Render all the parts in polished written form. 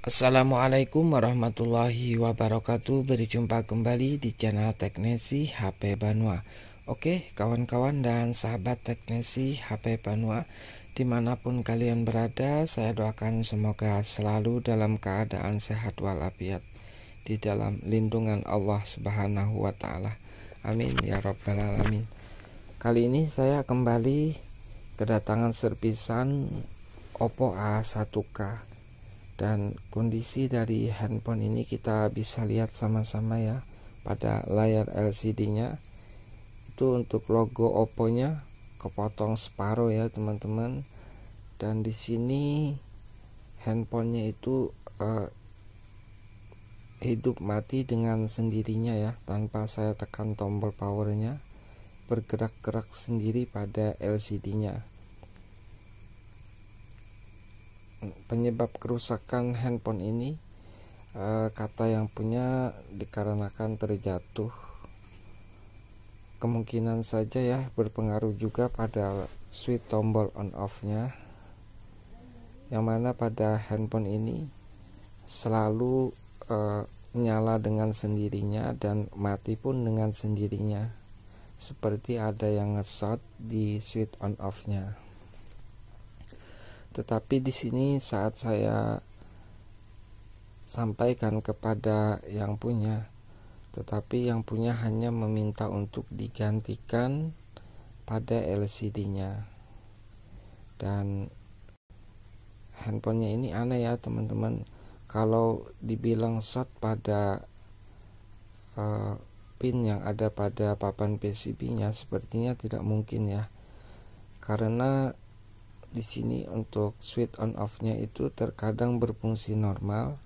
Assalamualaikum warahmatullahi wabarakatuh. Berjumpa kembali di channel Teknesi HP Banua. Oke kawan-kawan dan sahabat Teknesi HP Banua, dimanapun kalian berada, saya doakan semoga selalu dalam keadaan sehat walafiat, di dalam lindungan Allah Subhanahu wa Ta'ala. Amin ya Rabbal Alamin. Kali ini saya kembali kedatangan servisan Oppo A1K. Dan kondisi dari handphone ini kita bisa lihat sama-sama ya pada layar LCD-nya. Itu untuk logo Oppo-nya kepotong separuh ya teman-teman. Dan di sini handphonenya itu hidup mati dengan sendirinya ya, tanpa saya tekan tombol powernya, bergerak-gerak sendiri pada LCD-nya. Penyebab kerusakan handphone ini, kata yang punya, dikarenakan terjatuh. Kemungkinan saja ya berpengaruh juga pada switch tombol on off-nya, yang mana pada handphone ini selalu nyala dengan sendirinya dan mati pun dengan sendirinya, seperti ada yang nge-short di switch on off-nya. Tetapi di sini saat saya sampaikan kepada yang punya, tetapi yang punya hanya meminta untuk digantikan pada LCD-nya. Dan handphonenya ini aneh ya teman-teman. Kalau dibilang short pada pin yang ada pada papan PCB-nya, sepertinya tidak mungkin ya, karena di sini untuk switch on off-nya itu terkadang berfungsi normal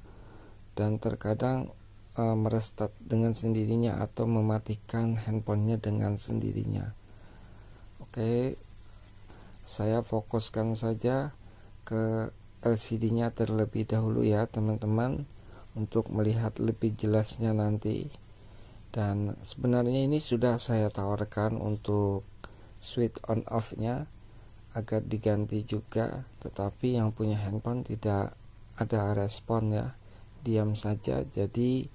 dan terkadang merestart dengan sendirinya atau mematikan handphonenya dengan sendirinya. Oke, saya fokuskan saja ke LCD-nya terlebih dahulu ya teman-teman, untuk melihat lebih jelasnya nanti. Dan sebenarnya ini sudah saya tawarkan untuk switch on off-nya agar diganti juga, tetapi yang punya handphone tidak ada respon ya, diam saja. Jadi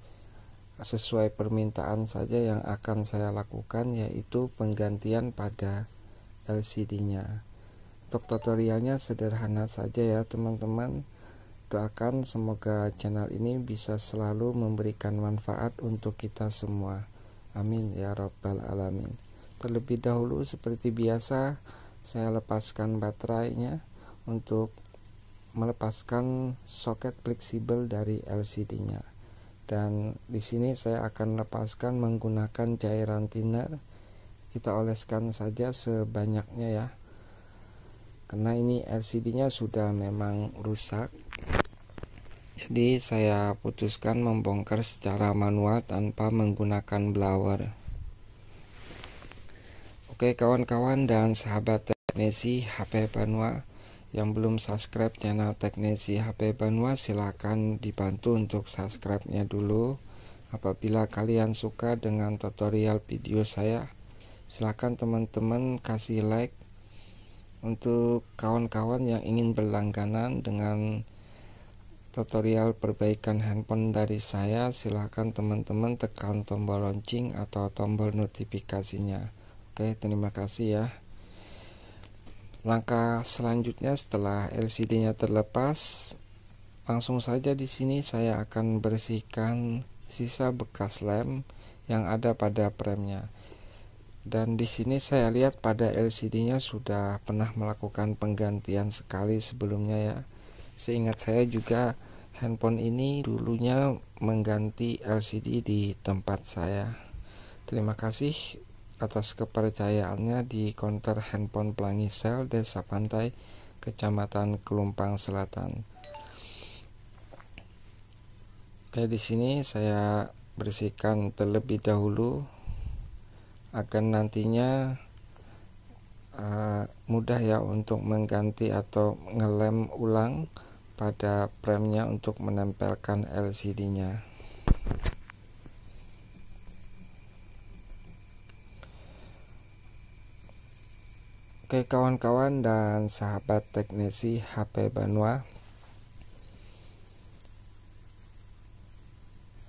sesuai permintaan saja yang akan saya lakukan, yaitu penggantian pada LCD-nya. Untuk tutorialnya sederhana saja ya teman-teman. Doakan semoga channel ini bisa selalu memberikan manfaat untuk kita semua. Amin ya Rabbal Alamin. Terlebih dahulu seperti biasa, saya lepaskan baterainya untuk melepaskan soket fleksibel dari LCD-nya. Dan di sini saya akan lepaskan menggunakan cairan thinner. Kita oleskan saja sebanyaknya ya, karena ini LCD-nya sudah memang rusak. Jadi saya putuskan membongkar secara manual tanpa menggunakan blower. Oke kawan-kawan dan sahabat Teknesi HP Banua, yang belum subscribe channel Teknesi HP Banua, silakan dibantu untuk subscribe-nya dulu. Apabila kalian suka dengan tutorial video saya, silakan teman-teman kasih like. Untuk kawan-kawan yang ingin berlangganan dengan tutorial perbaikan handphone dari saya, silakan teman-teman tekan tombol lonceng atau tombol notifikasinya. Oke, terima kasih ya. Langkah selanjutnya setelah LCD-nya terlepas, langsung saja di sini saya akan bersihkan sisa bekas lem yang ada pada premnya. Dan di sini saya lihat pada LCD-nya sudah pernah melakukan penggantian sekali sebelumnya ya. Seingat saya juga handphone ini dulunya mengganti LCD di tempat saya. Terima kasih atas kepercayaannya di konter handphone Pelangi Sel, Desa Pantai, Kecamatan Kelumpang Selatan. Oke, di sini saya bersihkan terlebih dahulu agar nantinya mudah ya untuk mengganti atau ngelem ulang pada premnya untuk menempelkan LCD-nya. Oke kawan-kawan dan sahabat Teknesi HP Banua,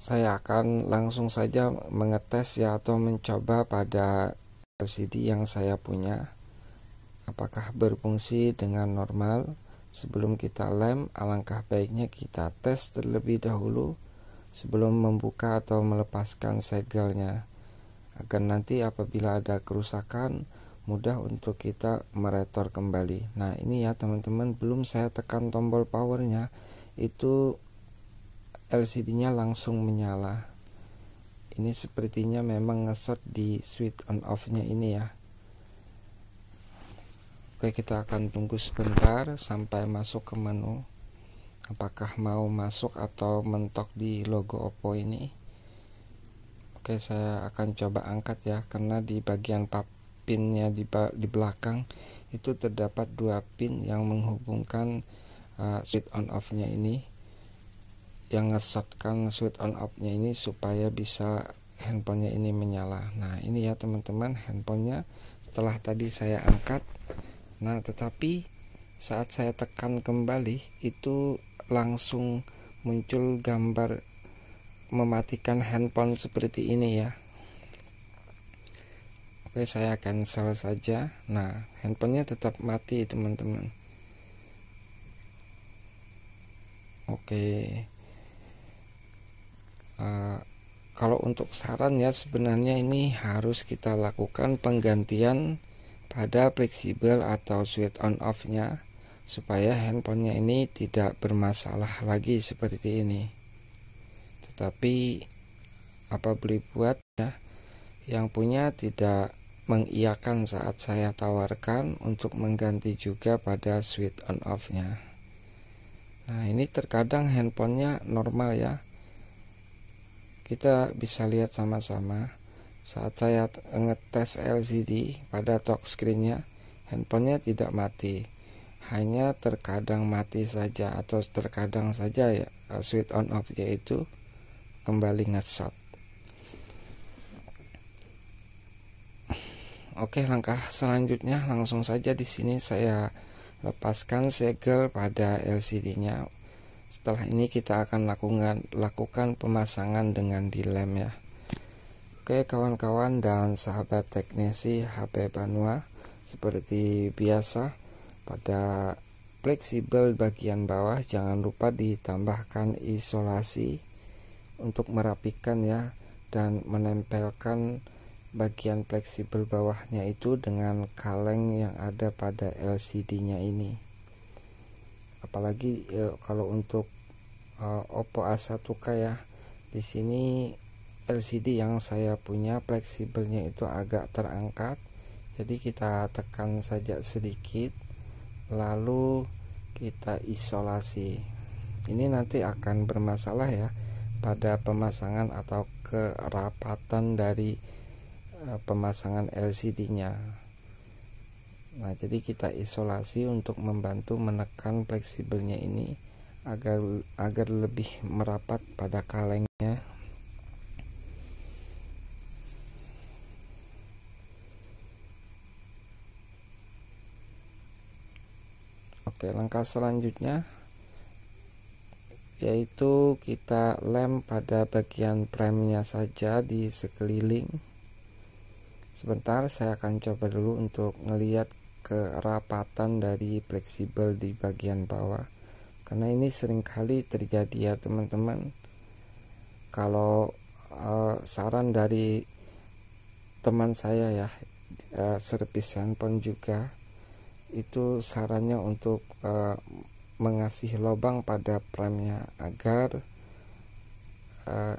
saya akan langsung saja mengetes ya, atau mencoba pada LCD yang saya punya apakah berfungsi dengan normal. Sebelum kita lem, alangkah baiknya kita tes terlebih dahulu sebelum membuka atau melepaskan segelnya, agar nanti apabila ada kerusakan mudah untuk kita meretor kembali. Nah ini ya teman-teman, belum saya tekan tombol powernya itu LCD-nya langsung menyala. Ini sepertinya memang nge-short di switch on off-nya ini ya. Oke, kita akan tunggu sebentar sampai masuk ke menu. Apakah mau masuk atau mentok di logo Oppo ini. Oke, saya akan coba angkat ya, karena di bagian pinnya di belakang itu terdapat 2 pin yang menghubungkan switch on off-nya ini, yang nge-shortkan switch on off-nya ini supaya bisa handphonenya ini menyala. Nah ini ya teman-teman, handphonenya setelah tadi saya angkat. Nah tetapi saat saya tekan kembali itu langsung muncul gambar mematikan handphone seperti ini ya. Oke, saya cancel saja. Nah handphonenya tetap mati teman-teman. Oke, kalau untuk saran ya, sebenarnya ini harus kita lakukan penggantian pada fleksibel atau switch on off nya supaya handphonenya ini tidak bermasalah lagi seperti ini. Tetapi apa boleh buat ya, yang punya tidak mengiyakan saat saya tawarkan untuk mengganti juga pada switch on off nya. Nah ini terkadang handphonenya normal ya, kita bisa lihat sama-sama. Saat saya ngetes LCD pada touchscreen-nya, handphonenya tidak mati, hanya terkadang mati saja, atau terkadang saja ya switch on off yaitu kembali nge-short. Oke, langkah selanjutnya langsung saja di sini saya lepaskan segel pada LCD-nya. Setelah ini kita akan lakukan pemasangan dengan dilem ya. Oke kawan-kawan dan sahabat teknisi HP Banua, seperti biasa pada fleksibel bagian bawah jangan lupa ditambahkan isolasi untuk merapikan ya, dan menempelkan bagian fleksibel bawahnya itu dengan kaleng yang ada pada LCD-nya ini. Apalagi kalau untuk Oppo A1K ya, di sini LCD yang saya punya fleksibelnya itu agak terangkat, jadi kita tekan saja sedikit lalu kita isolasi. Ini nanti akan bermasalah ya pada pemasangan atau kerapatan dari pemasangan LCD-nya. Nah jadi kita isolasi untuk membantu menekan fleksibelnya ini agar lebih merapat pada kalengnya. Oke, langkah selanjutnya yaitu kita lem pada bagian premnya saja di sekeliling. Sebentar, saya akan coba dulu untuk ngelihat kerapatan dari fleksibel di bagian bawah, karena ini seringkali terjadi ya teman-teman. Kalau saran dari teman saya ya, servis handphone juga, itu sarannya untuk mengasih lubang pada premnya agar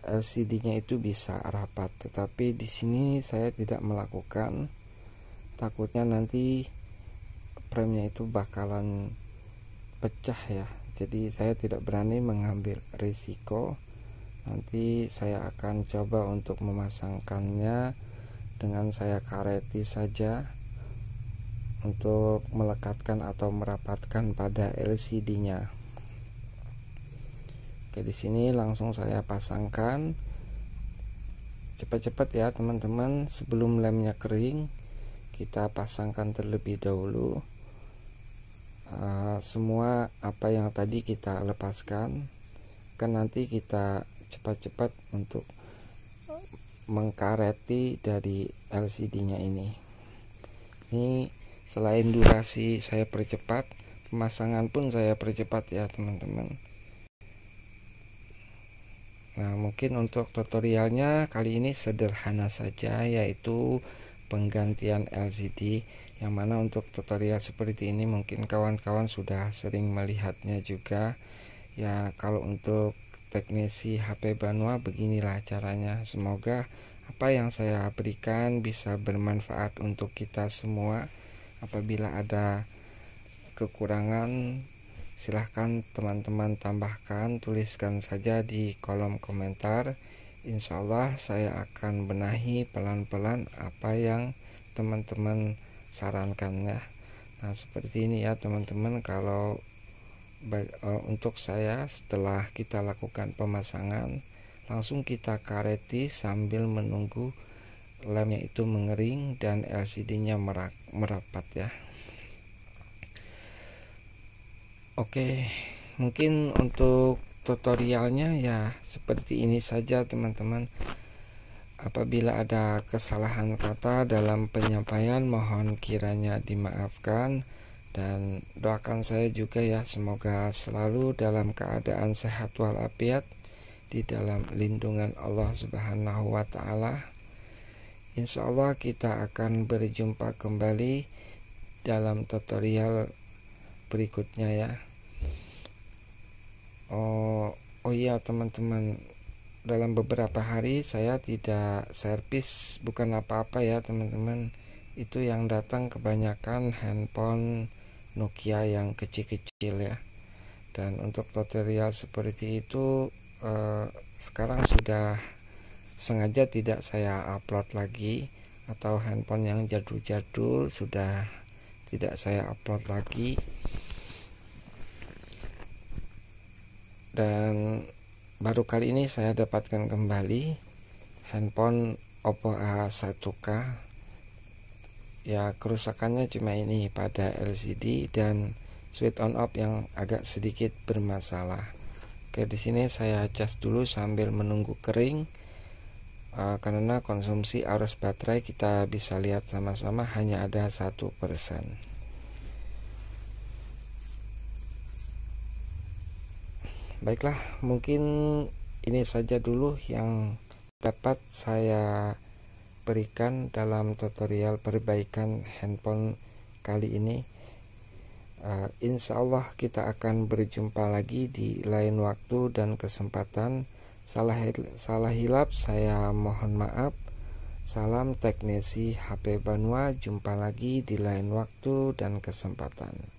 LCD-nya itu bisa rapat. Tetapi di sini saya tidak melakukan, takutnya nanti premnya itu bakalan pecah ya. Jadi saya tidak berani mengambil risiko. Nanti saya akan coba untuk memasangkannya dengan saya kareti saja untuk melekatkan atau merapatkan pada LCD-nya. Oke, di sini langsung saya pasangkan. Cepat-cepat ya teman-teman, sebelum lemnya kering kita pasangkan terlebih dahulu semua apa yang tadi kita lepaskan. Kan nanti kita cepat-cepat untuk mengkareti dari LCD-nya ini. Ini selain durasi saya percepat, pemasangan pun saya percepat ya teman-teman. Nah, mungkin untuk tutorialnya kali ini sederhana saja, yaitu penggantian LCD, yang mana untuk tutorial seperti ini mungkin kawan-kawan sudah sering melihatnya juga. Ya, kalau untuk teknisi HP Banua beginilah caranya. Semoga apa yang saya berikan bisa bermanfaat untuk kita semua. Apabila ada kekurangan, silahkan teman-teman tambahkan, tuliskan saja di kolom komentar. Insya Allah saya akan benahi pelan-pelan apa yang teman-teman sarankan ya. Nah, seperti ini ya teman-teman. Kalau untuk saya, setelah kita lakukan pemasangan, langsung kita kareti sambil menunggu lemnya itu mengering dan LCD-nya merapat ya. Oke, mungkin untuk tutorialnya ya seperti ini saja teman-teman. Apabila ada kesalahan kata dalam penyampaian, mohon kiranya dimaafkan. Dan doakan saya juga ya, semoga selalu dalam keadaan sehat walafiat di dalam lindungan Allah Subhanahu wa Ta'ala. Insya Allah kita akan berjumpa kembali dalam tutorial berikutnya ya. Oh iya teman-teman, dalam beberapa hari saya tidak servis, bukan apa-apa ya teman-teman. Itu yang datang kebanyakan handphone Nokia yang kecil-kecil ya. Dan untuk tutorial seperti itu sekarang sudah sengaja tidak saya upload lagi, atau handphone yang jadul-jadul sudah tidak saya upload lagi. Dan baru kali ini saya dapatkan kembali handphone Oppo A1K. Ya, kerusakannya cuma ini pada LCD dan switch on off yang agak sedikit bermasalah. Oke, di sini saya cas dulu sambil menunggu kering. Karena konsumsi arus baterai kita bisa lihat sama-sama hanya ada 1%. Baiklah, mungkin ini saja dulu yang dapat saya berikan dalam tutorial perbaikan handphone kali ini. Insya Allah kita akan berjumpa lagi di lain waktu dan kesempatan. Salah hilap saya mohon maaf. Salam teknisi HP Banua, jumpa lagi di lain waktu dan kesempatan.